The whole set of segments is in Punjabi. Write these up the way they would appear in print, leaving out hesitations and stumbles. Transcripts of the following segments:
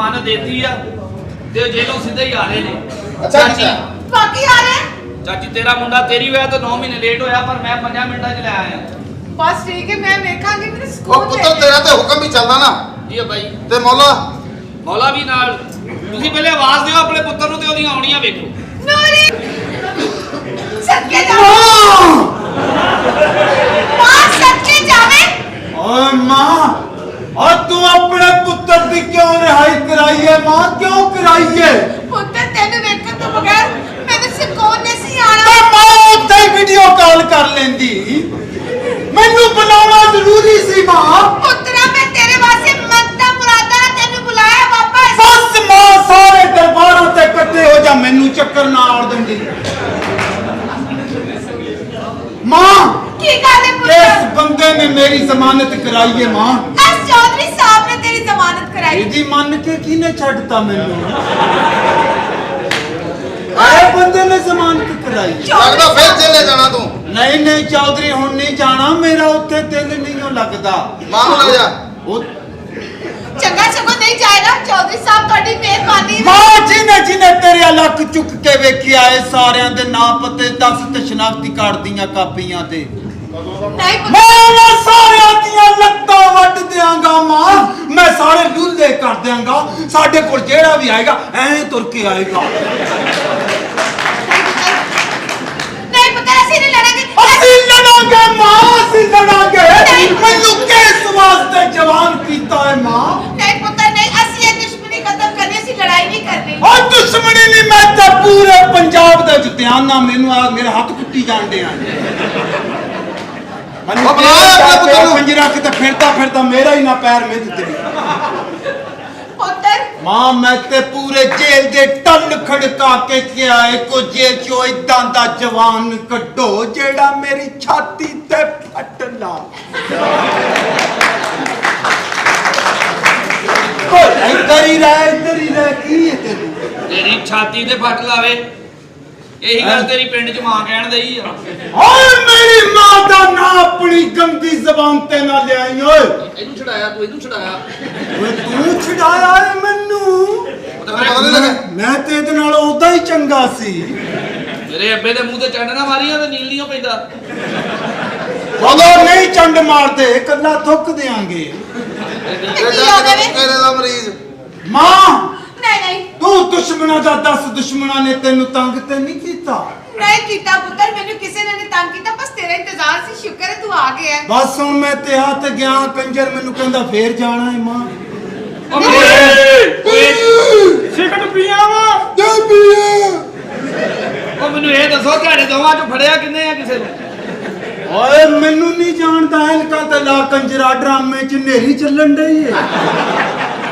जमानत देती है ते जेलों सीधे ही आ रहे ने। अच्छा चाची बाकी आ रहे चाची तेरा मुंडा तेरी वजह तो 9 महीने लेट होया पर मैं 5 मिनटां च ले आया। बस ठीक है मैं देखांगी मेरे ਉਹ स्कूल ਪੁੱਤਰ ਤੇਰਾ ਤੇ ਹੁਕਮ ਹੀ ਚੱਲਦਾ ਨਾ जी भाई ਤੇ ਮੌਲਾ मौला भी नाल ਤੁਸੀਂ ਪਹਿਲੇ ਆਵਾਜ਼ ਦਿਓ ਆਪਣੇ ਪੁੱਤਰ ਨੂੰ ਤੇ ਉਹਦੀਆਂ ਆਉਣੀਆਂ ਵੇਖੋ। नूरी सत्य जावे मां सत्य जावे ओए मां और तू अपने पुत्र की क्यों रिहाई कराई है मां क्यों कराई है पुत्र तेनु वेखण तो बगैर मैंने सुकून नहीं आना तो मां उत्ते वीडियो कॉल कर लेंदी मैनू बुलाना जरूरी सी मां पुत्रा मैं तेरे वास्ते मनता मुरादा तेनु बुलाया वापस बस मां सारे दरबारों ते इकट्ठे हो जा मैनू चक्कर ना आड़ देंदी मां की गल है इस पुत्र बंदे ने मेरी जमानत कराई है मां एस चौधरी साहब ने तेरी जमानत कराई ਇਹਦੀ ਮੰਨ ਕੇ ਕਿਹਨੇ ਛੱਡਤਾ ਮੈਨੂੰ ਆਏ ਬੰਦੇ ਨੇ ਜ਼ਮਾਨਤ ਕਰਾਈ ਲੱਗਦਾ ਫੇਰ ਜੇਲੇ ਜਾਣਾ ਤੂੰ ਨਹੀਂ ਨਹੀਂ ਚੌਧਰੀ ਹੁਣ ਨਹੀਂ ਜਾਣਾ ਮੇਰਾ ਉੱਥੇ ਦਿਲ ਨਹੀਂ ਲੱਗਦਾ ਮਾਂ ਨੂੰ ਲੈ ਜਾ ਉਹ चंगा सगो नहीं जाएगा चौधरी साहब ਤੁਹਾਡੀ ਮਿਹਰਬਾਨੀ ਮਾਂ ਜਿਹਨੇ ਤੇਰੇ ਲੱਕ ਚੁੱਕ ਕੇ ਵੇਖਿਆ ਏ ਸਾਰਿਆਂ ਦੇ ਨਾਂ ਪਤੇ 10 ਤੇ ਸ਼ਨਾਖਤੀ ਕਾਰਡ ਦੀਆਂ ਕਾਪੀਆਂ ਤੇ नहीं ਮੈਂ ਸਾਰਿਆਂ ਦੀਆਂ ਲੱਤਾਂ ਵੱਢ ਦਿਆਂਗਾ ਮਾਂ ਮੈਂ ਸਾਰੇ ਲੁੱਲੇ ਕਰ ਦਿਆਂਗਾ ਸਾਡੇ ਕੋਲ ਜਿਹੜਾ ਵੀ ਆਏਗਾ ਐਂ ਤੁਰ ਕੇ ਆਏਗਾ नहीं पुत्र ऐसे नहीं लड़ेंगे ਅਸੀਂ ਲੜਾਂਗੇ ਮਾਂ ਅਸੀਂ ਲੜਾਂਗੇ ਮੈਨੂੰ ਕਿਸ ਵਾਸਤੇ ਜਵਾਨ ਕੀਤਾ ਹੈ ਮਾਂ नहीं पुत्र नहीं असि ये दुश्मनी खत्म करनी असि लड़ाई नहीं करनी ਉਹ ਦੁਸ਼ਮਣੀ ਨਹੀਂ ਮੈਂ ਤਾਂ ਪੂਰੇ ਪੰਜਾਬ ਦੇ ਧਿਆਨ ਨਾਲ ਮੈਨੂੰ ਆ ਮੇਰੇ ਹੱਥ ਕੁੱਟੀ ਜਾਂਦੇ ਆ ਮੈਨੂੰ ਉਹ ਬੁਲਾ ਆਪਣੇ ਪੁੱਤਰ ਨੂੰ। ਪੰਜਰਾ ਕਿਤੇ ਫਿਰਦਾ ਮੇਰਾ ਹੀ ਨਾ ਪੈਰ ਮਿੱਧ ਤੇ पुत्र ਮਾਂ ਮੈਂ ਤੇ ਪੂਰੇ ਜੇਲ੍ਹ ਦੇ ਟੱਲ ਖੜਕਾ ਕੇ ਕਿਹਾ ਇੱਕੋ ਜੇਲ੍ਹ ਚੋਂ ਇਦਾਂ ਦਾ ਜਵਾਨ ਕੱਢੋ ਜਿਹੜਾ ਮੇਰੀ ਛਾਤੀ ਤੇ ਫੱਟ ਲਾ ਇੱਧਰ ਹੀ ਰਹਿ ਕੀ ਹੈ ਤੈਨੂੰ ਤੇਰੀ ਛਾਤੀ ਤੇ ਫੱਟ ਲਾਵੇ ਇਹੀ ਗੱਲ ਤੇਰੀ ਪਿੰਡ 'ਚ ਮਾਂ ਕਹਿਣ ਦਈ ਆ। ਓਏ ਮੇਰੀ ਮਾਂ ਦਾ ਨਾਂ ਆਪਣੀ ਗੰਦੀ ਜ਼ਬਾਨ ਤੇ ਨਾ ਲਿਆਈ ਓਏ ਇਹਨੂੰ ਛਡਾਇਆ ਤੂੰ ਇਹਨੂੰ ਛਡਾਇਆ ਓਏ ਤੂੰ ਛਡਾਇਆ ਏ ਮੈਨੂੰ ਪਤਾ ਨਹੀਂ ਲੱਗਾ ਮੈਂ ਤੇ ਇਹਦੇ ਨਾਲ ਉਦਾਂ ਹੀ ਚੰਗਾ ਸੀ ਮੇਰੇ ਅੱਬੇ ਦੇ ਮੂੰਹ ਤੇ ਚੰਡ ਨਾ ਮਾਰੀਆਂ ਤੇ ਨੀਲ ਨਹੀਂ ਪੈਂਦਾ। ਉਦੋਂ ਨਹੀਂ ਚੰਡ ਮਾਰਦੇ ਕੱਲਾ ਥੁੱਕ ਦੇਾਂਗੇ ਤੇਰੇ ਦਾ ਮਰੀਜ਼ ਮਾਂ नहीं नहीं ਤੂੰ ਦੁਸ਼ਮਣਾਂ ਦਾ 10 ਦੁਸ਼ਮਣਾਂ ਨੇ ਤੈਨੂੰ ਤੰਗ ਤੇ ਨਹੀਂ ਕੀਤਾ नहीं कीता पुत्र मैंने किसी ने नहीं तंग कीता बस तेरा इंतजार से शुक्र है तू आ गया है ਬਸ ਹੁਣ ਮੈਂ ਤੇ ਹੱਥ ਗਿਆ ਕੰਜਰ ਮੈਨੂੰ ਕਹਿੰਦਾ ਫੇਰ ਜਾਣਾ ਹੈ ਮਾਂ ਸਿਗਰਟ ਪੀਆ ਵਾ ਦੇ ਪੀਏ ਉਹ ਮੈਨੂੰ ਇਹ ਦੱਸੋ ਤੁਹਾਡੇ ਦੋਵਾਂ 'ਚੋਂ ਫੜਿਆ ਕਿੰਨੇ ਆ ਕਿਸੇ ਨੂੰ? ਓਏ ਮੈਨੂੰ ਨਹੀਂ ਜਾਣਦਾ ਇਨਕਾ ਤੇ ਲਾ ਕੰਜਰਾ ਡਰਾਮੇ ਚ ਨੇਰੀ ਚੱਲਣ ਡਈ ਏ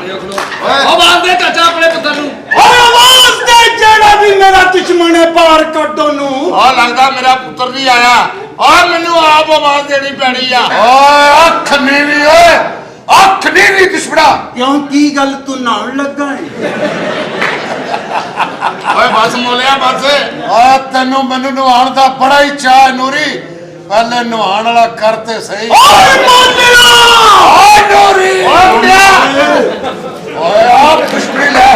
ਉਹ ਬਾਂਦੇ ਚਾਚਾ ਆਪਣੇ ਪੁੱਤਰ ਨੂੰ ਓਏ ਆਵਾਜ਼ ਦੇ ਜਿਹੜਾ ਵੀ ਮੇਰਾ ਦੁਸ਼ਮਣ ਹੈ ਬਾਹਰ ਕੱਢ ਉਹਨੂੰ ਆ ਲੱਗਦਾ ਮੇਰਾ ਪੁੱਤਰ ਨਹੀਂ ਆਇਆ ਓਏ ਮੈਨੂੰ ਆਪ ਆਵਾਜ਼ ਦੇਣੀ ਪੈਣੀ ਆ ਓਏ ਅੱਖ ਨੀਵੀਂ ਓਏ ਅੱਖ ਨੀਵੀਂ ਦੁਸ਼ਮਣਾ ਕਿਉਂ ਕੀ ਗੱਲ ਤੂੰ ਨਾਉਣ ਲੱਗਾ ਏ ਓਏ ਬਸ ਮੋਲਿਆ ਬਸ ਓਏ ਤੈਨੂੰ ਮੈਨੂੰ ਨਵਾਉਣ ਦਾ ਬੜਾ ਹੀ ਚਾਹ ਨੂਰੀ ਪਹਿਲੇ ਨਵਾਉਣ ਵਾਲਾ ਕਰ ਤੇ ਸਹੀ ਓਏ ਮੋਲਿਆ ਓਏ ਨੂਰੀ ਓਏ ਮੁੰਡਿਆ ਓਏ ਆਪ ਦੁਸ਼ਮਣੀ ਲੈ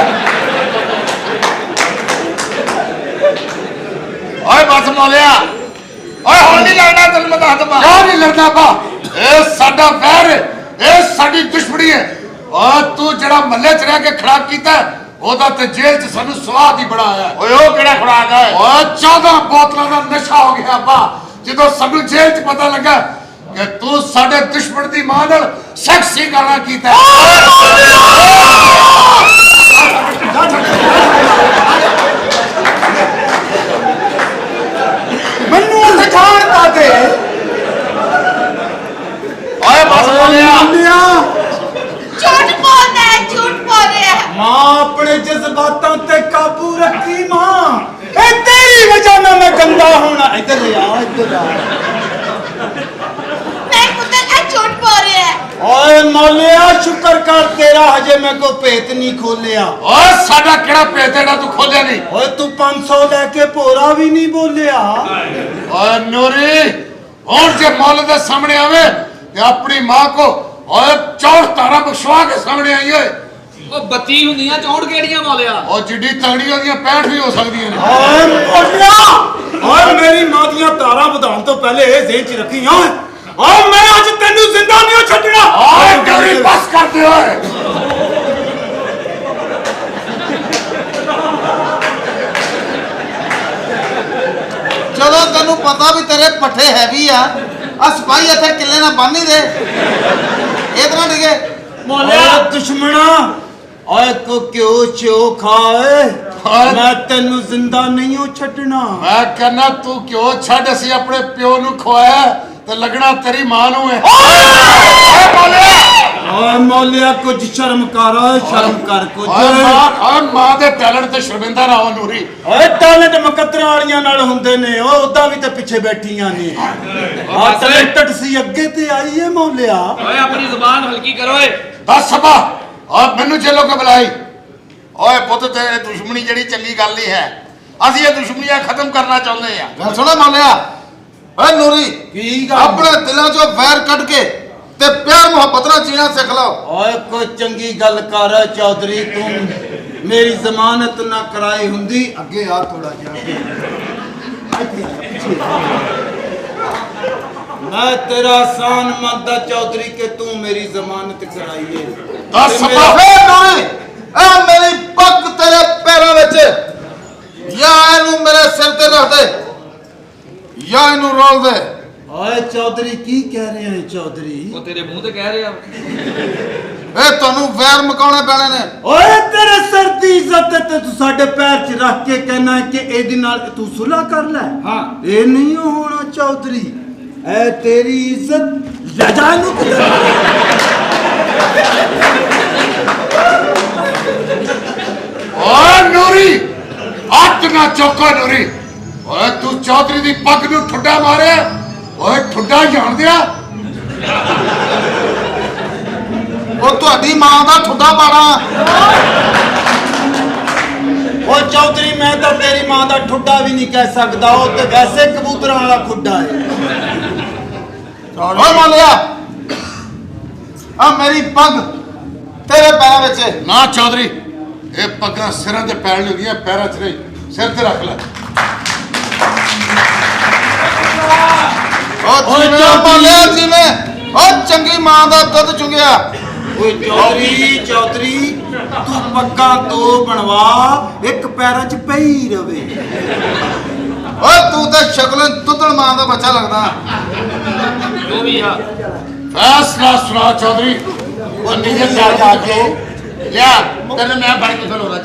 ਓਏ ਬਸ ਮੋਲਿਆ ਓਏ ਹੁਣ ਨਹੀਂ ਲੜਨਾ ਤੈਨੂੰ ਮੈਂ ਦੱਸ ਦਵਾਂ ਕਿਉਂ ਨਹੀਂ ਲੜਨਾ ਪਾ ਇਹ ਸਾਡਾ ਵੈਰ ਇਹ ਸਾਡੀ ਦੁਸ਼ਮਣੀ ਹੈ ਓਏ ਤੂੰ ਜਿਹੜਾ ਮੱਲੇ 'ਚ ਰਹਿ ਕੇ ਖੜਾ ਕੀਤਾ ਉਹਦਾ ਤੇ ਜੇਲ੍ਹ 'ਚ ਸਾਨੂੰ ਸਵਾਦ ਹੀ ਬੜਾ ਆਇਆ ਓਏ ਉਹ ਕਿਹੜਾ ਖੜਾਕ ਹੈ ਓਏ 14 ਬੋਤਲਾਂ ਦਾ ਨਸ਼ਾ ਹੋ ਗਿਆ ਬਾ ਜਦੋਂ ਸਾਨੂੰ ਜੇਲ੍ਹ 'ਚ ਪਤਾ ਲੱਗਾ ਕਿ ਤੂੰ ਸਾਡੇ ਦੁਸ਼ਮਣ ਦੀ ਮਾਂ ਨਾਲ ਸੈਕਸੀ ਗੱਲਾਂ ਕੀਤਾ ਮੈਨੂੰ ਉੱਥੇ ਜਾਣ ਦੇ ਓਏ ਬਸ ਬੋਲਿਆ झूठ बोल रहा है झूठ बोल रहा है ਮਾਂ ਆਪਣੇ ਜਜ਼ਬਾਤਾਂ ਤੇ ਕਾਬੂ ਰੱਖੀ ਮਾਂ ਇਹ ਤੇਰੀ ਵਜ੍ਹਾ ਨਾਲ ਮੈਂ ਗੰਦਾ ਹੋਣਾ ਇੱਧਰ ਆ ਇੱਧਰ ਆ नहीं पुत्र ये झूठ बोल रहा है ਓਏ ਮੌਲਿਆ ਸ਼ੁਕਰ ਕਰ ਤੇਰਾ ਹਜੇ ਮੈਂ ਕੋ ਭੇਤ ਨਹੀਂ ਖੋਲਿਆ ਓਏ ਸਾਡਾ ਕਿਹੜਾ ਭੇਤ ਜਿਹੜਾ ਤੂੰ ਖੋਲਿਆ ਨਹੀਂ ਓਏ ਤੂੰ 500 ਲੈ ਕੇ ਭੋਰਾ ਵੀ ਨਹੀਂ ਬੋਲਿਆ ਓਏ ਨੂਰੀ ਹੁਣ ਜੇ ਮੌਲ ਦੇ ਸਾਹਮਣੇ ਆਵੇ ਤੇ ਆਪਣੀ ਮਾਂ ਕੋ ਓਏ 4 ਤਾਰਾ ਬਖਸ਼ਵਾ ਕੇ ਸਾਹਮਣੇ ਆਈ ਓਏ ਉਹ 32 ਹੁੰਦੀਆਂ 64 ਕਿਹੜੀਆਂ ਮੌਲਿਆ? ਉਹ ਜਿੱਡੀ ਤਗੜੀ ਉਹਦੀਆਂ 65 ਵੀ ਹੋ ਸਕਦੀਆਂ ਨੇ। ਓਏ ਮੋਲਿਆ ਓਏ ਮੇਰੀ ਮਾਂ ਦੀਆਂ ਤਾਰਾਂ ਵਧਾਉਣ ਤੋਂ ਪਹਿਲੇ ਇਹ ਜ਼ੇਨ ਚ ਰੱਖੀ ਓਏ ਮੈਂ ਅੱਜ ਤੈਨੂੰ ਜ਼ਿੰਦਾ ਨਹੀਂ ਛੱਡਣਾ। ਓਏ ਗੌਰੀ ਬਸ ਕਰਦੇ ਓਏ। ਜਦੋਂ ਤੈਨੂੰ ਪਤਾ ਵੀ ਤੇਰੇ ਪੱਠੇ ਹੈਵੀ ਆ ਸਿਪਾਹੀ ਇੱਥੇ ਕਿੱਲੇ ਨਾਲ ਬੰਨ ਨਹੀਂ ਦੇ ਇਤਨਾ ਡਿਗੇ ਮੋਲਿਆ ਦੁਸ਼ਮਣਾ ਓਏ ਕੋ ਕਿਉਂ ਚੋ ਖਾਏ ਮੈਂ ਤੈਨੂੰ ਜ਼ਿੰਦਾ ਨਹੀਂ ਛੱਡਣਾ। ਮੈਂ ਕਹਿੰਦਾ ਤੂੰ ਕਿਉਂ ਛੱਡ, ਅਸੀਂ ਆਪਣੇ ਪਿਓ ਨੂੰ ਖਵਾਇਆ ਤੇ ਲੱਗਣਾ ਤੇਰੀ ਮਾਂ ਨੂੰ ਹੈ। ਓਏ ਮੋਲਿਆ ਕੁਝ ਸ਼ਰਮ ਕਰ ਸ਼ਰਮ ਕਰ ਕੁਝ। ਓਏ ਮਾਂ ਦੇ ਟੈਲੈਂਟ ਤੇ ਸ਼ਰਮਿੰਦਾ ਨਾ ਹੋ ਨੂਰੀ। ਓਏ ਟੈਲੈਂਟ ਮੁਕੱਦਰਾਂ ਵਾਲੀਆਂ ਨਾਲ ਹੁੰਦੇ ਨੇ ਉਹ ਉਦਾਂ ਵੀ ਤੇ ਪਿੱਛੇ ਬੈਠੀਆਂ ਨੇ। ਆ ਟੈਲੈਂਟਡ ਸੀ ਅੱਗੇ ਤੇ ਆਈ ਏ ਮੋਲਿਆ। ਓਏ ਆਪਣੀ ਜ਼ੁਬਾਨ ਹਲਕੀ ਕਰੋ ਓਏ। ਬਸ ਸਭਾ ਓਏ ਮੈਨੂੰ ਜੇਲੋਂ ਕੋ ਬੁਲਾਈ। ਓਏ ਪੁੱਤ ਤੇ ਦੁਸ਼ਮਣੀ ਜਿਹੜੀ ਚੰਗੀ ਗੱਲ ਨਹੀਂ ਹੈ, ਅਸੀਂ ਇਹ ਦੁਸ਼ਮਣੀਆਂ ਖਤਮ ਕਰਨਾ ਚਾਹੁੰਦੇ ਆ। ਗੱਲ ਸੁਣਾ ਮੰਨਿਆ ਓਏ ਨੂਰੀ ਕੀ ਗੱਲ? ਆਪਣੇ ਦਿਲਾਂ ਚੋਂ ਵੈਰ ਕੱਢ ਕੇ ਤੇ ਪਿਆਰ ਮੁਹੱਬਤ ਨਾਲ ਜੀਣਾ ਸਿੱਖ ਲਓ। ਓਏ ਕੋਈ ਚੰਗੀ ਗੱਲ ਕਰ ਚੌਧਰੀ, ਤੂੰ ਮੇਰੀ ਜ਼ਮਾਨਤ ਨਾ ਕਰਾਈ ਹੁੰਦੀ। ਅੱਗੇ ਆ ਥੋੜਾ ਜਿਹਾ। ਮੈਂ ਤੇਰਾ ਆਸਾਨ ਮੰਨਦਾ ਚੌਧਰੀ ਕਿ ਤੂੰ ਮੇਰੀ ਜ਼ਮਾਨਤ ਕਰਾਈਏ। ਦੱਸ ਓਏ ਸਭਾ ਨੂਰੀ ਆ ਮੇਰੀ ਪੱਗ ਤੇਰੇ ਪੈਰਾਂ ਵਿੱਚ ਜਾਂ ਇਹਨੂੰ ਮੇਰੇ ਸਿਰ ਤੇ ਰੱਖ ਦੇ ਜਾਂ ਇਹਨੂੰ ਰੋਲ ਦੇ। ਓਏ ਚੌਧਰੀ ਕੀ ਕਹਿ ਰਹੇ ਹੈ ਚੌਧਰੀ? ਉਹ ਤੇਰੇ ਮੂੰਹ ਤੇ ਕਹਿ ਰਿਹਾ। ਇਹ ਤੁਹਾਨੂੰ ਵੈਰ ਮਕਾਉਣੇ ਪੈਣੇ ਨੇ। ਓਏ ਤੇਰੇ ਸਿਰ ਦੀ ਇੱਜ਼ਤ ਤੇ ਤੂੰ ਸਾਡੇ ਪੈਰ 'ਚ ਰੱਖ ਕੇ ਕਹਿਣਾ ਕਿ ਇਹਦੇ ਨਾਲ ਤੂੰ ਸੁਲ੍ਹਾ ਕਰ ਲੈ। ਹਾਂ। ਇਹ ਨਹੀਂ ਹੋਣਾ ਚੌਧਰੀ, ਐ ਤੇਰੀ ਇੱਜ਼ਤ ਲੈ ਜਾ ਨੂੰ। ਓਏ ਨੂਰੀ ਹੱਥ ਨਾ ਚੁੱਕੋ ਨੂਰੀ। ਓਏ ਤੂੰ ਚੌਧਰੀ ਦੀ ਪੱਗ ਨੂੰ ਠੁੱਡਾ ਮਾਰਿਆ। ਓਏ ਠੁੱਡਾ ਜਾਣਦਿਆ ਉਹ ਤੁਹਾਡੀ ਮਾਂ ਦਾ ਠੁੱਡਾ ਪਾੜਾ। ਓ ਚੌਧਰੀ ਮੈਂ ਤਾਂ ਤੇਰੀ ਮਾਂ ਦਾ ਠੁੱਡਾ ਵੀ ਨਹੀਂ ਕਹਿ ਸਕਦਾ, ਉਹ ਤੇ ਵੈਸੇ ਕਬੂਤਰਾਂ ਵਾਲਾ ਖੁੱਡਾ ਹੈ। ਓਏ ਮੰਨ ਲਿਆ ਆ ਮੇਰੀ ਪੱਗ ਤੇਰੇ ਪੈਰਾਂ ਵਿੱਚ। ਨਾ ਚੌਧਰੀ ਇਹ ਪੱਗਾਂ ਸਿਰਾਂ ਤੇ ਪੈਣ ਲੱਗੀਆਂ, ਪੈਰਾਂ 'ਚ ਨਹੀਂ, ਸਿਰ ਤੇ ਰੱਖ ਲੈ। ਉਹ ਜਿਵੇਂ ਮੰਨ ਲਿਆ ਜਿਵੇਂ ਉਹ ਚੰਗੀ ਮਾਂ ਦਾ ਦੁੱਧ ਚੁੰਗਿਆ। ਓਏ ਚੌਧਰੀ ਤੂੰ ਪੱਗਾਂ ਤੋਂ ਬਣਵਾ, ਇੱਕ ਪੈਰਾਂ 'ਚ ਪਈ ਰਵੇ। ਓਏ ਤੂੰ ਤਾਂ ਸ਼ਕਲੋਂ ਦੁੱਧਣ ਮਾਂ ਦਾ ਬੱਚਾ ਲੱਗਦਾ। ਜੋ ਵੀ ਆ ਫੈਸਲਾ ਸੁਣਾ ਚੌਧਰੀ। ਉਹ ਨੀਚੇ ਜਾ ਕੇ ਲਿਆ ਤੈਨੂੰ ਮੈਂ ਫੜ ਕੇ ਖਲੋਣਾ।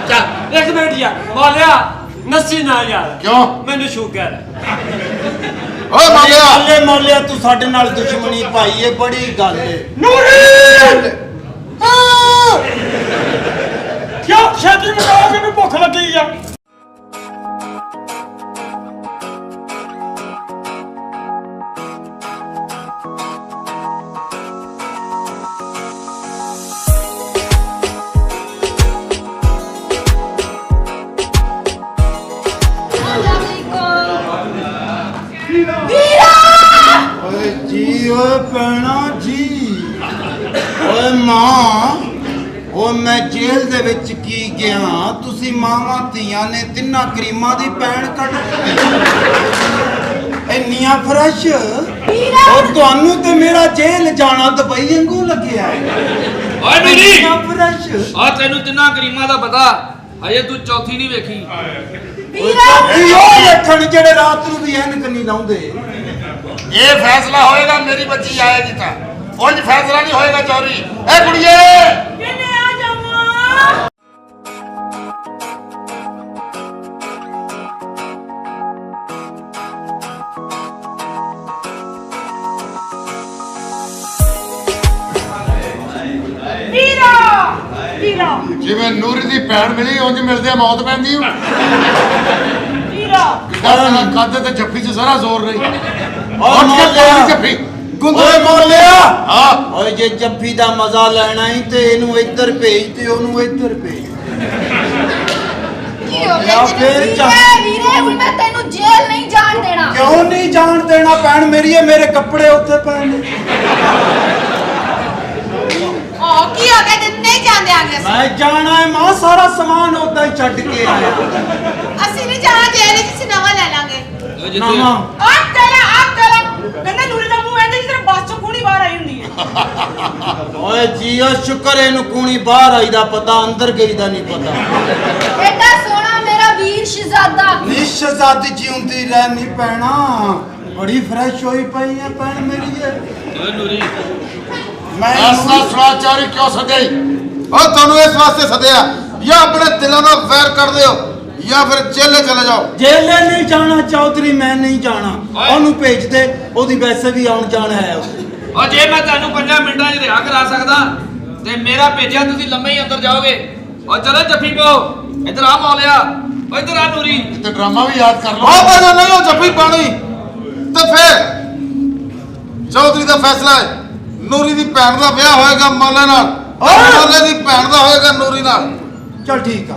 ਚੱਲ ਇੱਕ ਮਿੰਟ ਯਾਰ ਮੌਲਿਆ ਨੱਸੀ ਨਾ ਯਾਰ, ਕਿਉਂ? ਮੈਨੂੰ ਸ਼ੂਗਰ ਹੈ। ਓਏ ਮੰਨ ਲਿਆ ਮੋਲੇ ਮੋਲਿਆ ਤੂੰ ਸਾਡੇ ਨਾਲ ਦੁਸ਼ਮਣੀ ਭਾਈ, ਇਹ ਬੜੀ ਗੱਲ ਏ। ਕਿਉਂ ਛੇਤੀ ਮਟਾਓ, ਮੈਨੂੰ ਭੁੱਖ ਲੱਗੀ ਆ। ਓਏ ਜੀ ਓਏ ਭੈਣਾ ਜੀ। ਓਏ ਮਾਂ ਓ ਮੈਂ ਜੇਲ੍ਹ ਦੇ ਵਿੱਚ ਕੀ ਗਿਆ, ਤੁਸੀਂ ਮਾਵਾਂ ਧੀਆਂ ਨੇ ਤਿੰਨਾਂ ਕਰੀਮਾਂ ਦੀ ਪੈਣ ਕੱਢ ਇੰਨੀਆਂ ਫਰੈਸ਼। ਓ ਤੁਹਾਨੂੰ ਤੇ ਮੇਰਾ ਜੇਲ੍ਹ ਜਾਣਾ ਦੁਬਈ ਵਾਂਗੂ ਲੱਗਿਆ। ਓਏ ਨੂਰੀ ਇੰਨੀਆਂ ਫਰੈਸ਼। ਆ ਤੈਨੂੰ ਤਿੰਨਾਂ ਕਰੀਮਾਂ ਦਾ ਪਤਾ, ਹਜੇ ਤੂੰ ਚੌਥੀ ਨਹੀਂ ਵੇਖੀ। ਓਏ ਉਹ ਵੇਖਣ ਜਿਹੜੇ ਰਾਤ ਨੂੰ ਵੀ ਐਨਕ ਨਹੀਂ ਲਾਉਂਦੇ। ਇਹ ਫੈਸਲਾ ਹੋਏਗਾ ਮੇਰੀ ਬੱਚੀ ਆਏਗੀ ਤਾਂ, ਉਂਝ ਫੈਸਲਾ ਨਹੀਂ ਹੋਏਗਾ ਚੌਧਰੀ। ਇਹ ਕੁੜੀਏ ਕਿੰਨੇ ਆ ਜਾਵਾਂ। ਜਿਵੇਂ ਨੂਰੀ ਦੀ ਭੈਣ ਮਿਲੀ ਉਂਝ ਮਿਲਦੇ ਆ ਮੌਤ ਪੈਂਦੀ ਹੂੰ। ਕਾਦੇ ਤੇ ਜੱਫੀ 'ਚ ਸਾਰਾ ਜ਼ੋਰ ਰਹੀ। ਓਏ ਮੋਲਿਆ ਜੱਫੀ ਓਏ ਮੋਲਿਆ ਹਾਂ। ਓਏ ਜੇ ਜੱਫੀ ਦਾ ਮਜ਼ਾ ਲੈਣਾ ਹੀ ਤੇ ਇਹਨੂੰ ਇੱਧਰ ਭੇਜ ਤੇ ਉਹਨੂੰ ਇੱਧਰ ਭੇਜ। ਕੀ ਹੋ ਜਾਂ ਗਿਆ ਫਿਰ ਵੀਰੇ ਹੁਣ ਮੈਂ ਤੈਨੂੰ ਜੇਲ੍ਹ ਨਹੀਂ ਜਾਣ ਦੇਣਾ। ਕਿਉਂ ਨਹੀਂ ਜਾਣ ਦੇਣਾ ਭੈਣ ਮੇਰੀ, ਇਹ ਮੇਰੇ ਕੱਪੜੇ ਉੱਥੇ ਪਏ ਨੇ। ਕੀ ਹੋ ਗਿਆ ਤੈਨੂੰ ਨਹੀਂ ਜਾਂਦੇ ਆਗੇ ਅਸੀਂ ਮੈਂ ਜਾਣਾ ਹੈ ਮਾਂ, ਸਾਰਾ ਸਮਾਨ ਉਦਾਂ ਹੀ ਛੱਡ ਕੇ ਆਇਆ। ਅਸੀਂ ਨਹੀਂ ਜਾਣਾ ਜੇਲੇ ਚ ਨਵਾਂ ਲੈ ਲਾਂਗੇ ਨਾ ਮਾਂ, ਆਪ ਤੇਰਾ ਕਹਿੰਦਾ ਨੂਰੇ ਦਾ ਮੂੰਹ ਐਂਦੇ ਜਿਸ ਬੱਸ ਚੋਂ ਕੂਣੀ ਬਾਹਰ ਆਈ ਹੁੰਦੀ ਹੈ ਓਏ ਜੀਓ ਸ਼ੁਕਰ ਇਹਨੂੰ ਕੂਣੀ ਬਾਹਰ ਆਈ ਦਾ ਪਤਾ, ਅੰਦਰ ਗਈ ਦਾ ਨਹੀਂ ਪਤਾ। ਐਡਾ ਸੋਹਣਾ ਮੇਰਾ ਵੀਰ ਸ਼ਹਿਜ਼ਾਦਾ। ਨੀ ਸ਼ਹਿਜ਼ਾਦੀ ਜਿਉਂਦੀ ਰਹਿਣੀ ਪੈਣਾ, ਬੜੀ ਫਰੈਸ਼ ਹੋਈ ਪਈ ਹੈ ਭੈਣ ਮੇਰੀ ਇਹ। ਓਏ ਨੂਰੀ ਮੈਂ ਐਸਾ ਸੁਰਾਚਾਰੀ ਕਿਉਂ ਸਦੇ? ਉਹ ਤੁਹਾਨੂੰ ਇਸ ਵਾਸਤੇ ਸੱਦਿਆ, ਜਾਂ ਆਪਣੇ ਦਿਲਾਂ ਦਾ ਵੈਰ ਕੱਢ ਦਿਓ ਜਾਂ ਫਿਰ ਜੇਲੇ ਚਲੇ ਜਾਓ। ਜੇਲੇ ਨਹੀਂ ਜਾਣਾ ਚੌਧਰੀ, ਮੈਂ ਨਹੀਂ ਜਾਣਾ। ਓਏ। ਉਹਨੂੰ ਭੇਜ ਦੇ, ਉਹਦੀ ਵੈਸੇ ਵੀ ਆਉਣ ਜਾਣ ਹੈ। ਓ ਜੇ ਮੈਂ ਤੁਹਾਨੂੰ 5 ਮਿੰਟਾਂ 'ਚ ਰਿਹਾ ਕਰਾ ਸਕਦਾ ਤੇ ਮੇਰਾ ਭੇਜਿਆ ਤੁਸੀਂ ਲੰਮੇ ਹੀ ਅੰਦਰ ਜਾਓਗੇ। ਓ ਚਲੋ ਜੱਫੀ ਪਾਓ, ਇੱਧਰ ਆ ਮੌਲਿਆ, ਓ ਇੱਧਰ ਆ ਨੂਰੀ। ਤੇ ਡਰਾਮਾ ਵੀ ਯਾਦ ਕਰ ਲਓ। ਉਹ ਤਾਂ ਨਹੀਂ ਉਹ ਜੱਫੀ ਪਾਣੀ ਤੇ ਫਿਰ ਚੌਧਰੀ ਦਾ ਫੈਸਲਾ ਹੈ। ਨੂਰੀ ਦੀ ਭੈਣ ਦਾ ਵਿਆਹ ਹੋਏਗਾ ਮੌਲੇ ਨਾਲ, ਮੌਲੇ ਦੀ ਭੈਣ ਦਾ ਹੋਏਗਾ ਨੂਰੀ ਨਾਲ। ਚਲ ਠੀਕ ਆ।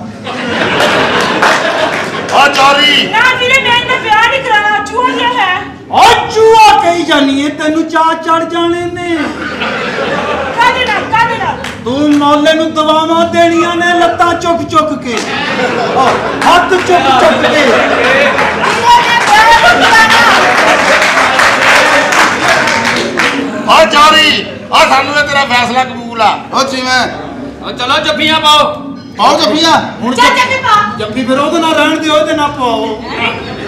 ਆ ਚੌਰੀ ਨਾ ਵੀਰੇ ਮੈਂ ਇਹਦਾ ਵਿਆਹ ਨਹੀਂ ਕਰਾਣਾ, ਚੂਹਾ ਜਿਹਾ ਹੈ। ਓ ਚੂਹਾ ਕਹੀ ਜਾਨੀ ਏ, ਤੈਨੂੰ ਚਾਹ ਚੜ ਜਾਣੇ ਨੇ। ਕਾਹਦੇ ਨਾਲ ਤੂੰ ਮੌਲੇ ਨੂੰ ਦਵਾਵਾਂ ਦੇਣੀਆਂ ਨੇ, ਲੱਤਾਂ ਚੁੱਕ ਚੁੱਕ ਕੇ, ਹੱਥ ਚੁੱਕ ਚੁੱਕ ਕੇ। ਆ ਚੌਰੀ, ਆ ਸਾਨੂੰ ਇਹ ਤੇਰਾ ਫੈਸਲਾ ਕਬੂਲ ਆ। ਉਹ ਜਿਵੇਂ ਓ ਚਲੋ ਜੱਫੀਆਂ ਪਾਓ। ਪਾਓ ਜੱਫੀਆਂ। ਹੁਣ ਚੱਲ ਜੱਫੀ ਪਾ। ਜੱਫੀ ਫਿਰ ਉਹਦੇ ਨਾਲ ਰਹਿਣ ਦਿਓ, ਉਹਦੇ ਨਾਲ ਪਾਓ।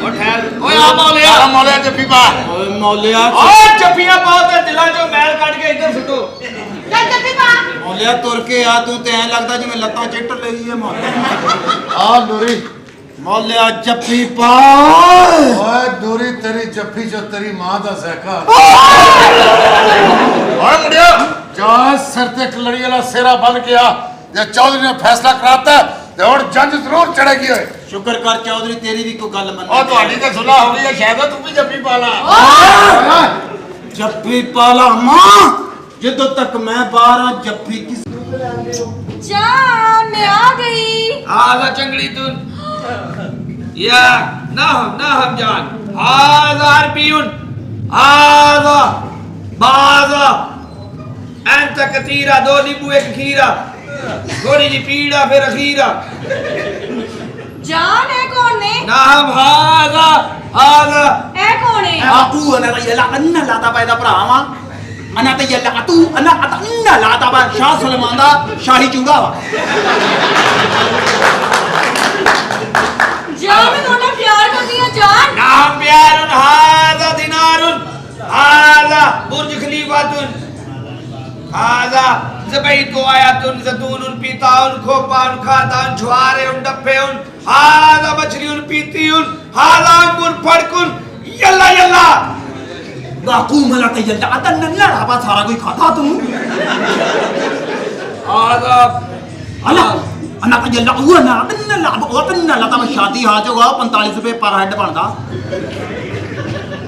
ਓ ਠਹਿਰ, ਓਏ ਆ ਮੌਲਿਆ, ਆ ਮੌਲਿਆ ਜੱਫੀ ਪਾ। ਓਏ ਮੌਲਿਆ, ਓ ਜੱਫੀਆਂ ਪਾਓ ਤੇ ਦਿਲਾਂ 'ਚੋਂ ਮੈਲ ਕੱਢ ਕੇ ਇੱਧਰ ਸੁੱਟੋ। ਚੱਲ ਜੱਫੀ ਪਾ। ਮੌਲਿਆ ਤੁਰ ਕੇ ਆ, ਤੂੰ ਤੇ ਐਂ ਲੱਗਦਾ ਜਿਵੇਂ ਲੱਤਾਂ ਚਿੱਟ ਲਈ ਏ ਮੌਲਿਆ। ਆ ਨੂਰੀ, ਮੌਲਿਆ ਜੱਫੀ ਪਾ। ਓਏ ਨੂਰੀ ਤੇਰੀ ਜੱਫੀ ਚੋਂ ਤੇਰੀ ਮਾਂ ਦਾ ਜ਼ੈਕਾ। ਓਏ ਮੁੰਡਿਆ, ਜਾ ਸਿਰ ਤੇ ਇੱਕ ਲੜੀ ਵਾਲਾ ਸੇਰਾ ਬੰਨ ਗਿਆ। ਜੇ ਚੌਧਰੀ ਨੇ ਫੈਸਲਾ ਕਰਾਤਾ ਤੇ ਹੁਣ ਜੰਜ ਜ਼ਰੂਰ ਚੜੇਗੀ। ਓਏ ਸ਼ੁਕਰ ਕਰ ਚੌਧਰੀ, ਤੇਰੀ ਵੀ ਕੋਈ ਗੱਲ ਮੰਨ। ਉਹ ਤੁਹਾਡੀ ਤਾਂ ਸੁਲਾ ਹੋ ਗਈ ਹੈ, ਸ਼ਾਇਦ ਤੂੰ ਵੀ ਜੱਫੀ ਪਾ ਲਾ। ਜੱਫੀ ਪਾ ਲਾ ਮਾਂ, ਜਦੋਂ ਤੱਕ ਮੈਂ ਬਾਹਰ ਆ ਜੱਫੀ ਕਿਸ ਜਾਨ ਮੈਂ ਆ ਗਈ। هذا جنگليتون يا نهم جان هذا عربي هذا بعضا انت كثيرا دو نيبو ایک کھیرا تھوڑی جی پیڑا پھر اخیرا ਜਾਨ ਇਹ ਕੌਣ ਨੇ? نهم هذا ਇਹ ਕੌਣ ਹੈ? ਆਕੂ ਅਨਾ ਤਾਂ ਯਲਾ ਅੰਨਾ ਲਾਤਾ ਪਾ ਇਹਦਾ ਭਰਾ ਵਾ। ਅਨਾ ਤਾਂ ਯਲਾ ਅਤੂ ਅਨਾ ਅੰਨਾ ਲਾਤਾ ਪਾ ਸ਼ਾਹ ਸੁਲੇਮਾਨ ਦਾ ਸ਼ਾਹੀ ਚੂੜਾ ਵਾ। ਜਾਨ ਮੈਂ ਤੁਹਾਡਾ ਪਿਆਰ ਕਰਦੀ ਹਾਂ ਜਾਨ। نهم پیار هذا دينار هذا برج خلیفہ هذا زبيت آيات زيتون بيتاون خوبان خاتان جوار ڈپے هذا مچھلی پیتی هذا انگور پھڑکن یلا یلا ਆਕੂ ਮਲਾ ਤਾਂ ਯਲਾ ਅਤਨ ਲੜਾ ਪਾ ਸਾਰਾ ਕੋਈ ਖਾਤਾ ਤੂੰ। هذا ਅਨਾ ਅਨਾ ਤਾਂ ਯਲਾ ਉਹ ਨਾ ਅਤਨ ਲਾ ਉਹ ਅਤਨ ਲਾ ਤਾਂ ਸ਼ਾਦੀ ਹਾਂ ਜੋਗਾ 45 ਰੁਪਏ ਪਰ ਹੈਡ ਬਣਦਾ।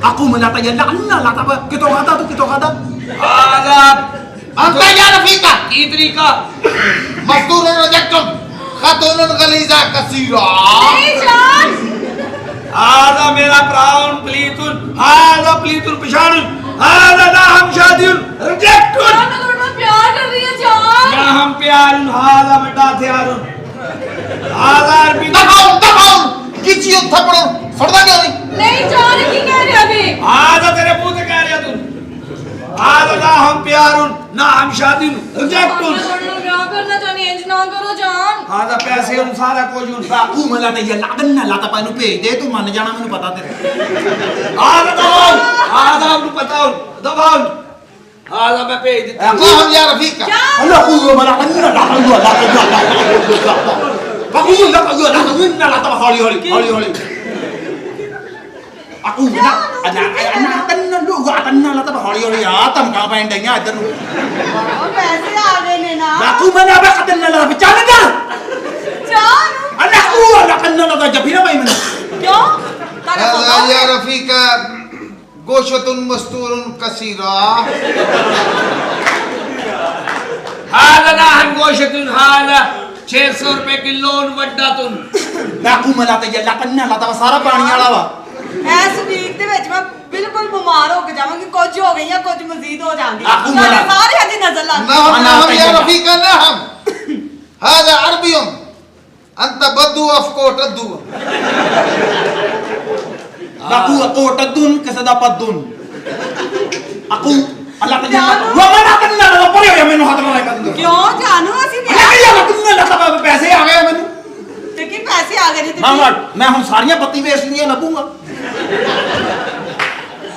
ਆਕੂ ਮਲਾ ਤਾਂ ਯਲਾ ਅੰਨਾ ਲਾ ਤਾਂ ਕਿਤੋਂ ਖਾਦਾ ਤੂੰ ਕਿਤੋਂ ਖਾਦਾ? هذا ਅੰਤਾ ਯਾ ਰਫੀਕਾ کی طریقہ مزدور رجعتم خاتون غلیظہ کثیرہ ਨਹੀਂ ਜਾਨ। هذا میرا براؤن پلیتن هذا پلیتن پشان هذا ناہم شادیون ਜਾਨ رجیکٹن ਮੈਂ ਤੁਹਾਡਾ ਪਿਆਰ ਕਰਦੀ ਹਾਂ ਜਾਨ। ناہم پیارن هذا مٹا تھیارن هذا عربی دباؤ دباؤ کیچی تھپڑو سڑدا کیوں نہیں ਨਹੀਂ ਜਾਨ ਇਹ ਕੀ ਕਹਿ ਰਿਹਾ ਵੇ? هذا تیرے منہ سے کہہ رہا تم هذا ناہم پیارن ناہم شادیون ਮੈਂ رجیکٹن ਤੁਹਾਡੇ ਨਾਲ ਵਿਆਹ ਕਰਨਾ ਚਾਹੁੰਦੀ ਹਾਂ, ਇੰਜ ਨਾ ਕਰੋ ਜਾਨ। هذا پیسے ان سارا کچھ ان ਆਕੂ ਮਲਾ ਤਾਂ ਯਲਾ ਅੰਨਾ ਲਾ ਤਾਂ ਪਾ ਇਹਨੂੰ ਭੇਜ ਦੇ, ਤੂੰ ਮੰਨ ਜਾਣਾ ਮੈਨੂੰ ਪਤਾ ਤੇਰੇ। هذا دباؤ هذا انہوں پتاؤ دباؤ هذا میں بھیج دیتا ہوں اللهم يا رفيقا Allah aku malah kena dah aku lah aku lah kena lah tak holi aku anak kena lu gak kena lah tak holi ya tam kau main dengnya aja lu ਉਹ ਪੈਸੇ ਆ ਗਏ ਨੇ ਨਾ। aku mana apa kena lah bercanda dah ਜਾਨ anak aku lah kena lah tak jadi apa ini ਕਿਉਂ? ਤੁਹਾਡਾ هذا ਸੌਦਾ يا رفيقا گوشت مستور کثیرہ هذا ناہم گوشتن هذا 600 روپے کلو وڈا تن aku malah tak jadi kena lah tak sara pani ala wa ਇਸ ਵੀਕ ਦੇ ਵਿੱਚ ਮੈਂ ਬਿਲਕੁਲ ਬਿਮਾਰ ਹੋ ਕੇ ਜਾਵਾਂਗੀ ਕੁਝ ਹੋ ਗਈ ਆ ਕੁਝ ਮਜ਼ੀਦ ਹੋ ਜਾਂਦੀ ਆਹੋ ਤੁਹਾਡੇ ਮੇਰਾ। ਸਾਰੇ ਅੱਜ ਨਜ਼ਰ ਲੱਗ نعم أنا نعم يا أتينا. رفيق نعم هذا عربي أنت بدو أفكو تدو ਬਾਕੂ ਅਕੋ ਟੱਦੁਨ ਕਿਸੇ ਦਾ ਪੱਦੁਨ ਅਕੂ ਅੱਲਾ ਤੇ ਜਾਨੂ। ਵਾ ਮੈਂ ਨਾ ਕਰਨਾ ਨਾ ਪਰੇ ਹੋਇਆ ਮੈਨੂੰ ਹੱਥ ਨਾਲ ਕਰ ਕਿਉਂ ਜਾਨੂ ਅਸੀਂ ਮੈਂ ਵਿਆਹ ਕਿਹਾ ਲੱਗ ਲੱਗਾ ਪੈਸੇ ਆ ਗਏ ਮੈਨੂੰ ਤੇ ਕੀ ਪੈਸੇ ਆ ਗਏ ਜੀ ਨਾ ਮੈਂ ਹੁਣ ਸਾਰੀਆਂ ਬੱਤੀ ਵੇਚਣੀਆਂ ਲੱਭੂਗਾ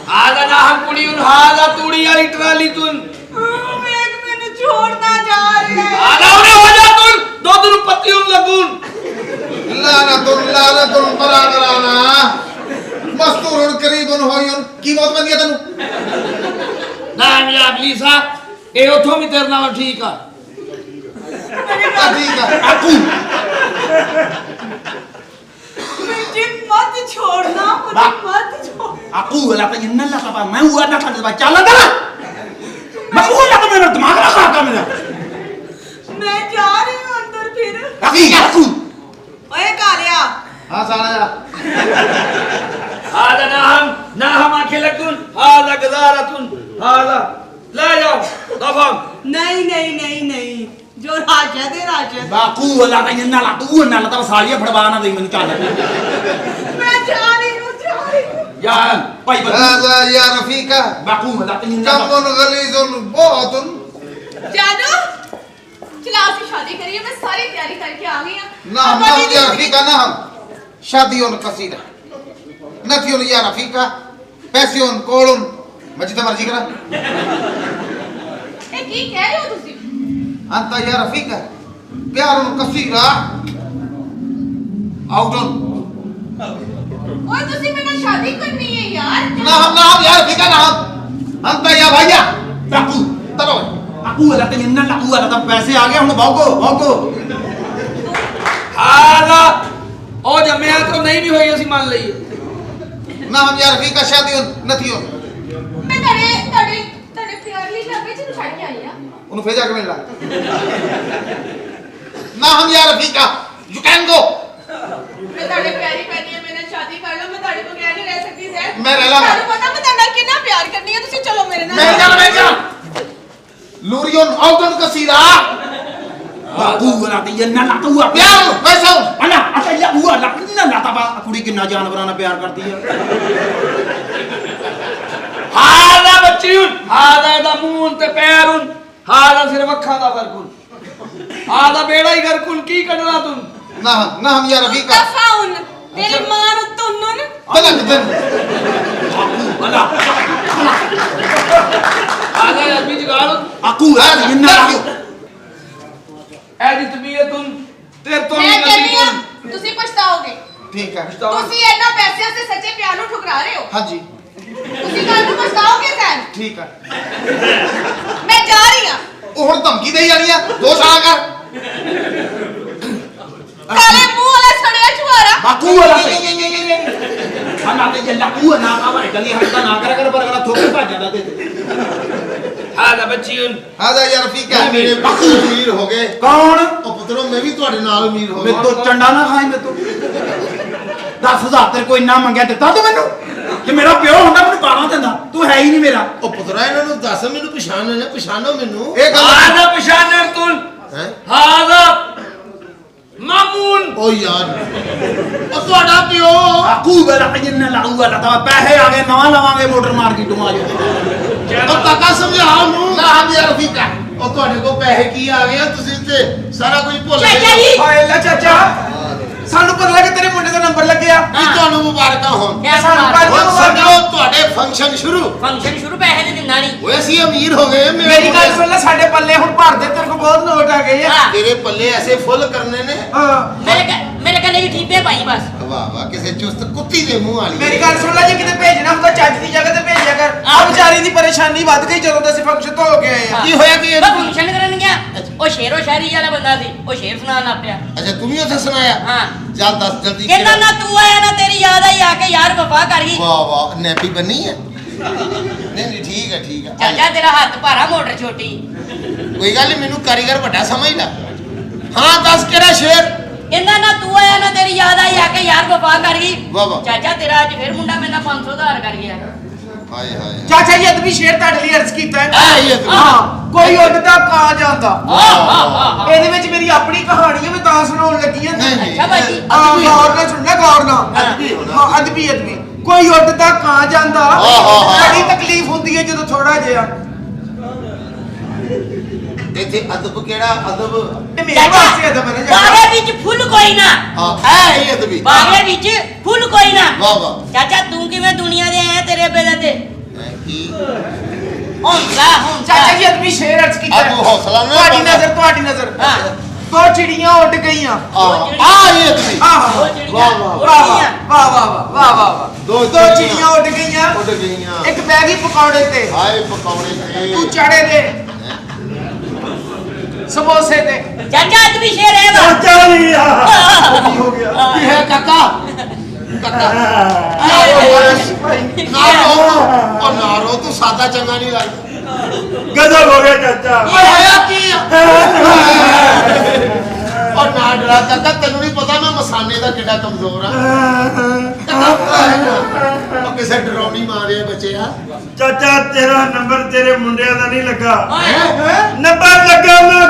ਹਾਜ਼ਾ ਨਾ ਹਮ ਕੁੜੀਉਨ ਹਾਜ਼ਾ ਤੂੜੀ ਵਾਲੀ ਟਰਾਲੀ ਤੁਨ ਵੇਖ ਮੈਨੂੰ ਛੋੜਨਾ ਜਾ ਰਿਹਾ ਹੈ ਆਲਾ ਉਹਨੇ ਹੋ ਜਾ ਤੁਨ ਦੁੱਧ ਨੂੰ ਪੱਤੀ ਉਨ ਲੱਗੂਨ لعنة برادرانا مستور قريب هوي کی موت بندی ہے تینوں ਨਾਮ ਯਾ ਅਬਲੀਸਾ ਇਹ ਉਥੋਂ ਵੀ ਤੇਰੇ ਨਾਲ ਠੀਕ ਆ ठीक है ਅਕੂ मुझे मत छोड़ना मुझे बा- मत छोड़ ਅਕੂ ਅੱਲਾ ਤੇ ਇੰਨਾ ਲੱਗਾ ਮੈਂ ਉਹ ਅੱਲਾ ਤਾਂ ਚੱਲ ਅੰਦਰ ਮੈਂ ਉਹ ਲੱਗਾ ਮੇਰਾ ਦਿਮਾਗ ਲਗਾ ਮੇਰਾ मैं जा रही हूँ अंदर फिर ਅਕੂ ओए कालिया हाँ साला जा ਹਾਜ਼ਾ ਨਾ ਹਮ ਆਖੇ ਲੱਗੂਨ ਹਾਜ਼ਾ ਗਜ਼ਾਰਤੁਨ ਹਾਜ਼ਾ ਲੈ ਜਾਓ ਦਫਾ नहीं नहीं नहीं नहीं जो राजा दे राजा ਬਾਕੂ ਅੱਲਾ ਤਾਂ ਇੰਨਾ ਲਾ ਤੂੰ ਇੰਨਾ ਲਾ ਤਾਂ ਸਾਲੀਆਂ ਫੜਵਾ ਨਾ ਦੇਈ ਮੈਨੂੰ ਚੱਲ मैं जा रही हूँ ਯਾ ਭਾਈ ਬੱਤੀ هذا يا رفيقة ਬਾਕੂ ਅੱਲਾ ਤਾਂ ਇੰਨਾ كم غليظ بوط जानू चला ਅਸੀਂ शादी करिए मैं सारी तैयारी करके आ गई हूं نعم نعم يا رفيقة نعم شادي قصيرة نفي يا رفيقة पैसे कोल मैं जितना मर्जी करा ਇਹ ਕੀ ਕਹਿ ਰਹੇ ਹੋ ਤੁਸੀਂ أنت يا رفيقة प्यार قصيرة أوجن ਓਏ ਤੁਸੀਂ ਮੇਰੇ ਨਾਲ ਸ਼ਾਦੀ ਕਰਨੀ ਹੈ ਯਾਰ نعم نعم يا رفيقة نعم أنت يا भैया ਬਾਕੂ चलो ਅਕੂ ਅੱਲਾ ਤੇ ਇੰਨਾ ਲਾ ਤੂੰ ਅੱਲਾ ਤਾਂ ਪੈਸੇ ਆ ਗਏ ਹੁਣ ਭੌਗੋ ਹਾਜ਼ਾ ਉਹ ਜੰਮਿਆ ਤੋਂ ਨਹੀਂ ਵੀ ਹੋਈ ਅਸੀਂ ਮੰਨ ਲਈਏ نعم يا رفيقة شادي نثي ਮੈਂ ਤੁਹਾਡੇ ਪਿਆਰ ਲਈ ਲੱਗੇ ਜਿਹਨੂੰ ਛੱਡ ਕੇ ਆਈ ਆ ਉਹਨੂੰ ਫੇਰ ਜਾ ਕੇ ਮਿਲਣਾ نعم يا رفيقة you can go ਮੈਂ ਤੁਹਾਡੇ ਪਿਆਰੀ ਪੈਣੀ ਹੈ ਮੇਰੇ ਨਾਲ ਸ਼ਾਦੀ ਕਰ ਲਓ ਮੈਂ ਤੁਹਾਡੇ ਬਗੈਰ ਨਹੀਂ ਰਹਿ ਸਕਦੀ ਜ਼ੈਦ ਮੈਂ ਰਹਿ ਲਾਂਗਾ। ਤੁਹਾਨੂੰ ਪਤਾ ਮੈਂ ਤੁਹਾਡੇ ਨਾਲ ਕਿੰਨਾ ਪਿਆਰ ਕਰਨੀ ਹੈ ਤੁਸੀਂ ਚਲੋ ਮੇਰੇ ਨਾਲ मैं जा लूरियन أوجن قصيرة ਬਾਕੂ ਅੱਲਾ ਤੇ ਇੰਨਾ ਲਾ ਤੂੰ प्यार वैसा ਅੱਲਾ ਅੱਲਾ ਯਾ ਉਹ ਅੱਲਾ ਕਿੰਨਾ ਲਾ ਤਾ ਕੁੜੀ ਕਿੰਨਾ ਜਾਨਵਰਾਂ ਨਾਲ ਪਿਆਰ ਕਰਦੀ ਆ ਹਾਜ਼ਾ ਬੱਚੀਉਨ ਹਾਜ਼ਾ ਦਾ ਮੂੰਹ ਤੇ ਪੈਰੁਨ ਹਾਜ਼ਾ ਸਿਰਫ ਅੱਖਾਂ ਦਾ ਫਰਕੁਨ ਹਾਜ਼ਾ ਬੇੜਾ ਹੀ ਗਰਕੁਨ ਕੀ ਕੱਢਣਾ ਤੂੰ نعم نعم يا رفيقة तफाउन तेरी मां नु तुन्नुन بلغ دن ਅੱਲਾ ਹਾਜ਼ਾ ਅਰਬੀ ਜਗਾਲ ਅਕੂ ਅੱਲਾ ਇੰਨਾ ਲਾ ਐਦੀ ਤਬੀਅਤੁਨ ਤੇਰੇ ਤੋਂ ਮੈਂ ਵੀ ਕਹਿੰਦੀ ਆ ਨਸੀਬੁਨ ਤੁਸੀਂ ਪਛਤਾਓਗੇ ठीक है ਤੁਸੀਂ ਇਹਨਾਂ ਪੈਸਿਆਂ ਤੇ ਸੱਚੇ ਪਿਆਰ ਨੂੰ ਠੁਕਰਾ ਰਹੇ ਹੋ हाँ जी ਤੁਸੀਂ ਕੱਲ ਨੂੰ ਪਛਤਾਓਗੇ ਜ਼ੈਦ ठीक है ਮੈਂ ਜਾ ਰਹੀ ਹਾਂ ਉਹ ਹੁਣ ਧਮਕੀ ਦੇਈ ਜਾਣੀ ਆ 2 ਸਾਲਾਂ ਕਰ ਕਾਲੇ ਮੂੰਹ ਵਾਲਾ ਸੜਿਆ ਛੁਆਰਾ ਬਾਕੂ ਅੱਲਾ ਤੇ ਅੱਲਾ ਤੇ ਜੱਲਾ ਕੂ ਨਾ ਆਵੇ ਗੱਲੀ ਹੱਟਦਾ ਨਾ ਕਰਿਆ ਕਰ ਪਰ ਅਗਲਾ ਥੋਕੇ ਭੱਜ ਜਾਂਦਾ ਤੇ ਹਾਜ਼ਾ ਬੱਚੀਉਨ ਆਦਾ ਯਾਰ ਰਫੀਕਾ ਮੇਰੇ ਬਾਕੀ ਅਮੀਰ ਹੋ ਗਏ ਕੌਣ ਉਹ ਪੁੱਤਰੋ ਮੈਂ ਵੀ ਤੁਹਾਡੇ ਨਾਲ ਅਮੀਰ ਹੋ ਮੇਰੇ ਤੋਂ ਚੰਡਾ ਨਾ ਖਾਈ ਮੇਰੇ ਤੋਂ 10000 ਤੇਰੇ ਕੋਈ ਨਾ ਮੰਗਿਆ ਦਿੱਤਾ ਤੂੰ ਮੈਨੂੰ ਜੇ ਮੇਰਾ ਪਿਓ ਹੁੰਦਾ ਮੈਨੂੰ 12 ਦਿੰਦਾ ਤੂੰ ਹੈ ਹੀ ਨਹੀਂ ਮੇਰਾ ਉਹ ਪੁੱਤਰਾ ਇਹਨਾਂ ਨੂੰ ਦੱਸ ਮੈਨੂੰ ਪਛਾਣੋ ਮੈਨੂੰ ਇਹ ਗੱਲ ਹਾਜ਼ਾ ਪਛਾਨਰ ਤੁਨ ਹੈ ਹਾਜ਼ਾ ਮਾਮੂਨ ਓ ਯਾਰ ਉਹ ਤੁਹਾਡਾ ਪਿਓ ਆਕੂ ਬਲਾ ਜਿੰਨਾ ਲਾਊਗਾ ਤਾਂ ਪੈਸੇ ਆ ਗਏ ਨਵਾਂ ਲਵਾਂਗੇ ਮੋਟਰ ਮਾਰਕੀਟੋਂ ਆ ਜਾਓ ਉਹ ਕਾਕਾ ਸਮਝਾ ਉਹਨੂੰ ਨਾ ਹਮ ਯਾਰ ਰਫੀਕਾ ਉਹ ਤੁਹਾਡੇ ਕੋਲ ਪੈਸੇ ਕੀ ਆ ਗਏ ਆ? ਤੁਸੀਂ ਤੇ ਸਾਰਾ ਕੁਝ ਭੁੱਲ ਗਏ ਹਾਏ ਲੈ ਚਾਚਾ ਸਾਨੂੰ ਪਤਾ ਲੱਗਾ ਤੇਰੇ ਮੁੰਡੇ ਦਾ ਨੰਬਰ ਲੱਗਿਆ ਕੀ ਤੁਹਾਨੂੰ ਮੁਬਾਰਕਾਂ ਹੋਣ ਸਾਨੂੰ ਹੁਣ ਸਮਝੋ ਤੁਹਾਡੇ ਫੰਕਸ਼ਨ ਸ਼ੁਰੂ ਫੰਕਸ਼ਨ ਸ਼ੁਰੂ ਪੈਸੇ ਨਹੀਂ ਦਿੰਦਾ ਨਹੀਂ ਓਏ ਅਸੀਂ ਅਮੀਰ ਹੋ ਗਏ ਮੇਰੀ ਗੱਲ ਸੁਣ ਲੈ ਸਾਡੇ ਪੱਲੇ ਹੁਣ ਭਰ ਦੇ ਤੇਰੇ ਕੋਲ ਬਹੁਤ ਨੋਟ ਆ ਗਏ ਆ ਹਾਂ ਤੇਰੇ ਪੱਲੇ ਐਸੇ ਫੁੱਲ ਕਰਨੇ ਨੇ ਹਾਂ ਮੇਰੇ ਕਹਿੰਦੇ ਜੀ ਠੀਪੇ ਪਾਈ ਬਸ ਵਾਹ ਵਾਹ ਕਿਸੇ ਚੁਸਤ ਕੁੱਤੀ ਦੇ ਮੂੰਹ ਵਾਲੀ ਮੇਰੀ ਗੱਲ ਸੁਣ ਲੈ ਜੇ ਕਿਤੇ ਭੇਜਣਾ ਹੁੰਦਾ ਚੱਜ ਦੀ ਜਗ੍ਹਾ ਤੇ ਭੇਜਿਆ ਕਰ ਆ ਵਿਚਾਰੀ ਦੀ ਪਰੇਸ਼ਾਨੀ ਵੱਧ ਗਈ ਜਦੋਂ ਦੇ ਅਸੀਂ ਫੰਕਸ਼ਨ ਤੋਂ ਹੋ ਕੇ ਆਏ ਆ ਕੀ ਹੋਇਆ ਕੀ ਉਹ ਫੰਕਸ਼ਨ ਕਰਨ ਗਿਆ ਉਹ ਸ਼ੇਰੋ ਸ਼ਾਇਰੀ ਵਾਲਾ ਬੰਦਾ ਸੀ ਉਹ ਸ਼ੇਰ ਸੁਣਾਉਣ ਲੱਗ ਪਿਆ ਅੱਛਾ ਤੂੰ ਵੀ ਉੱਥੇ ਸੁਣਾਇਆ ਹਾਂ ਚੱਲ ਦੱਸ ਜਲਦੀ ਕਹਿੰਦਾ ਨਾ ਤੂੰ ਆਇਆ ਨਾ ਤੇਰੀ ਯਾਦ ਆਈ ਆ ਕੇ ਯਾਰ ਵਫਾ ਕਰ ਗਈ ਵਾਹ ਵਾਹ ਨੈਪੀ ਬੰਨੀ ਹੈ ਨਹੀਂ ਨਹੀਂ ਠੀਕ ਹੈ ਚਾਚਾ ਤੇਰਾ ਹੱਥ ਭਾਰਾ ਮੋਟਰ ਛੋਟੀ ਕੋਈ ਗੱਲ ਨਹੀਂ ਮੈਨੂੰ ਕਾਰੀਗਰ ਵੱਡਾ ਸਮਝਦਾ ਹਾਂ ਦੱਸ ਕਿਹੜਾ ਸ਼ੇਰ ਕਹਿੰਦਾ ਨਾ ਤੂੰ ਆਇਆ ਨਾ ਤੇਰੀ ਯਾਦ ਆਈ ਆ ਕੇ ਯਾਰ ਵਫਾ ਕਰ ਗਈ ਵਾਹ ਵਾਹ। ਚਾਚਾ ਤੇਰਾ ਅੱਜ ਫਿਰ ਮੁੰਡਾ ਮੇਰੇ ਨਾਲ 500 ਉਧਾਰ ਕਰ ਗਿਆ ਹਾਏ ਹਾਏ ਚਾਚਾ ਜੀ ਅਦਬੀ ਸ਼ੇਰ ਤੁਹਾਡੇ ਲਈ ਅਰਜ਼ ਕੀਤਾ ਹੈ ਇਹ ਅਦਬੀ। ਹਾਂ ਕੋਈ ਉੱਡਦਾ ਕਾਂ ਜਾਂਦਾ ਆਹ ਇਹਦੇ ਵਿੱਚ ਮੇਰੀ ਆਪਣੀ ਕਹਾਣੀ ਹੈ ਮੈਂ ਤਾਂ ਸੁਣਾਉਣ ਲੱਗੀ ਹਾਂ ਨਹੀਂ, ਨਹੀਂ। ਅੱਛਾ ਭਾਜੀ ਗੌਰ ਨਾਲ ਸੁਣਨਾ ਗੌਰ ਨਾਲ ਅਦਬੀ ਹੋਣਾ। ਹਾਂ ਅਦਬੀ ਕੋਈ ਉੱਡਦਾ ਕਾਂ ਜਾਂਦਾ ਆਹ। ਬੜੀ ਤਕਲੀਫ ਹੁੰਦੀ ਹੈ ਜਦੋਂ ਥੋੜਾ ਜਿਹਾ ਇੱਥੇ ਅਦਬ ਕਿਹੜਾ ਅਦਬ ਇਹ ਮੇਰੇ ਵਾਸਤੇ ਅਦਬ ਹੈ ਨਾ ਚਾਚਾ ਬਾਗੇ ਵਿੱਚ ਫੁੱਲ ਕੋਈ ਨਾ ਹਾਂ ਇਹ ਅਦਬੀ ਬਾਗੇ ਵਿੱਚ ਫੁੱਲ ਕੋਈ ਨਾ ਵਾਹ ਵਾਹ ਚਾਚਾ ਤੂੰ ਕਿਵੇਂ ਦੁਨੀਆ ਦੇ ਆਇਆ ਤੇਰੇ ਬੇਲੇ ਤੇ ਕੀ ਹੌਂਸਲਾ ਚਾਚਾ ਜੀ ਅਦਬੀ ਸ਼ੇਰ ਅਰਜ਼ ਕੀਤਾ ਆ ਤੂੰ ਹੌਸਲਾ ਨਾ ਤੁਹਾਡੀ ਨਜ਼ਰ ਹਾਂ ਦੋ ਚਿੜੀਆਂ ਉੱਡ ਗਈਆਂ ਇਹ ਅਦਬੀ ਆਹ ਉਹ ਜਿਹੜੀਆਂ ਵਾਹ, ਵਾਹ, ਵਾਹ ਉੱਡੀਆਂ। ਵਾਹ ਵਾਹ ਵਾਹ ਵਾਹ ਵਾਹ ਵਾਹ ਦੋ ਦੋ ਚਿੜੀਆਂ ਉੱਡ ਗਈਆਂ ਉੱਡ ਗਈਆਂ ਇੱਕ ਬਹਿ ਗਈ ਪਕੌੜੇ ਤੇ ਹਾਏ ਪਕੌੜੇ ਤੂੰ ਤੇ ਚਾੜੇ ਦੇ ਸਮੋਸੇ ਤੇ ਚਾਚਾ ਅੱਜ ਵੀ ਸ਼ੇਰ ਹੈ ਵਾ ਚਾਚਾ ਨਹੀਂ ਆ ਕੀ ਹੈ ਕਾਕਾ ਕਾਕਾ ਨਾ ਰੋ ਤੂੰ ਸਾਦਾ ਚੰਗਾ ਨਹੀਂ ਲੱਗਦਾ ਗਜ਼ਬ ਹੋ ਗਿਆ ਚਾਚਾ ਹੋਇਆ ਕੀ ਔਰ ਨਾ ਡਰਾ ਕਾਕਾ ਤੈਨੂੰ ਨਹੀਂ ਪਤਾ ਮੈਂ ਮਸਾਨੇ ਦਾ ਕਿੱਡਾ ਕਮਜ਼ੋਰ ਆ ਉਹ ਕਿਸੇ ਡਰਾਉਣੀ ਮਾਰਿਆ ਬੱਚਿਆ ਚਾਚਾ ਤੇਰਾ ਨੰਬਰ ਤੇਰੇ ਮੁੰਡਿਆਂ ਦਾ ਨਹੀਂ ਲੱਗਾ ਓਏ ਨੰਬਰ ਲੱਗਾ ਮੈਂ